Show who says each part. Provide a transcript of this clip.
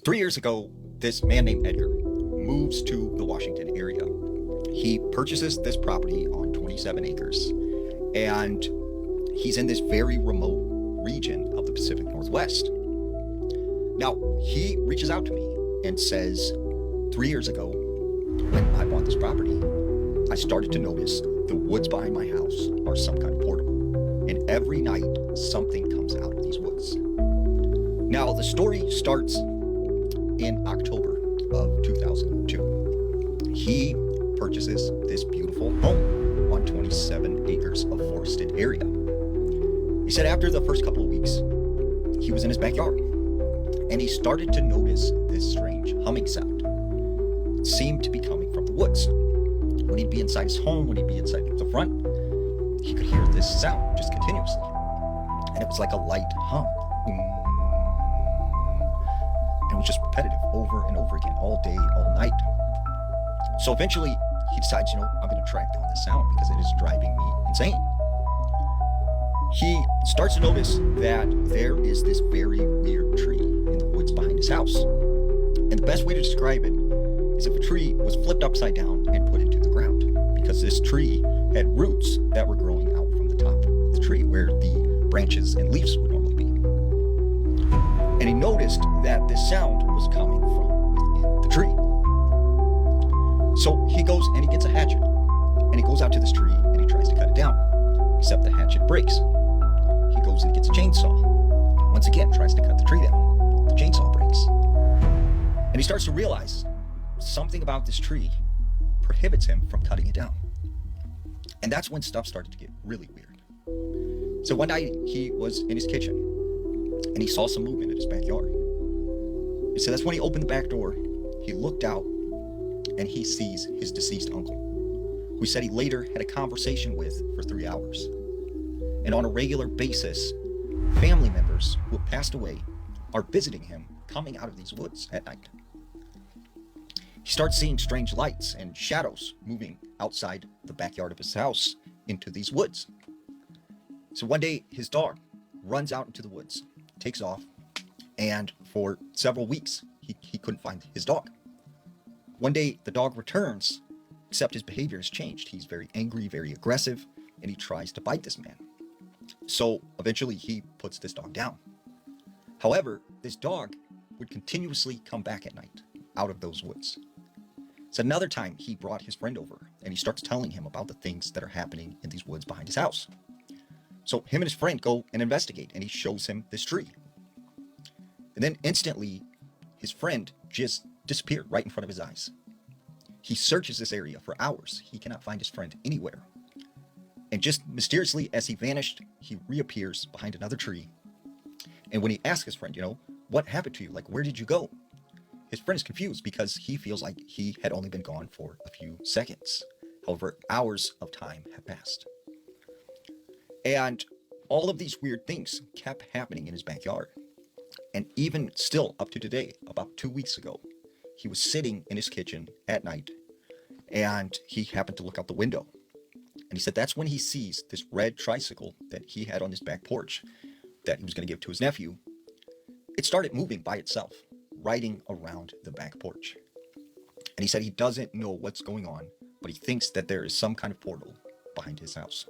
Speaker 1: 3 years ago, this man named Edgar moves to the Washington area. He purchases this property on 27 acres, and he's in this very remote region of the Pacific Northwest. Now, he reaches out to me and says, 3 years ago, when I bought this property, I started to notice the woods behind my house are some kind of portal. And every night, something comes out of these woods. Now, the story starts in October of 2002. He purchases this beautiful home on 27 acres of forested area. He said after the first couple of weeks, he was in his backyard and he started to notice this strange humming sound. It seemed to be coming from the woods. When he'd be inside his home, when he'd be inside the front, he could hear this sound just continuously. And it was like a light hum. And it was just repetitive over and over again, all day, all night. So eventually he decides, I'm going to track down this sound because it is driving me insane. He starts to notice that there is this very weird tree in the woods behind his house. And the best way to describe it is if a tree was flipped upside down and put into the ground, because this tree had roots that were growing out from the top of the tree where the branches and leaves would normally be. And he noticed that this sound was coming from within the tree. So he goes and he gets a hatchet and he goes out to this tree and he tries to cut it down, except the hatchet breaks. He goes and he gets a chainsaw. Once again, tries to cut the tree down. The chainsaw breaks. And he starts to realize something about this tree prohibits him from cutting it down. And that's when stuff started to get really weird. So one night he was in his kitchen and he saw some movement in his backyard. He said that's when he opened the back door. He looked out and he sees his deceased uncle, who he said he later had a conversation with for 3 hours. And on a regular basis, family members who have passed away are visiting him coming out of these woods at night. He starts seeing strange lights and shadows moving outside the backyard of his house into these woods. So one day his dog runs out into the woods, takes off, and for several weeks he couldn't find his dog. One day the dog returns, except his behavior has changed. He's very angry, very aggressive, and he tries to bite this man. So eventually he puts this dog down. However, this dog would continuously come back at night out of those woods. So another time he brought his friend over and he starts telling him about the things that are happening in these woods behind his house. So him and his friend go and investigate and he shows him this tree. And then instantly his friend just disappeared right in front of his eyes. He searches this area for hours. He cannot find his friend anywhere. And just mysteriously as he vanished, he reappears behind another tree. And when he asks his friend, what happened to you? Like, where did you go? His friend is confused because he feels like he had only been gone for a few seconds. However, hours of time have passed. And all of these weird things kept happening in his backyard. And even still up to today, about 2 weeks ago, he was sitting in his kitchen at night and he happened to look out the window. And he said that's when he sees this red tricycle that he had on his back porch that he was going to give to his nephew. It started moving by itself, riding around the back porch. And he said he doesn't know what's going on, but he thinks that there is some kind of portal behind his house.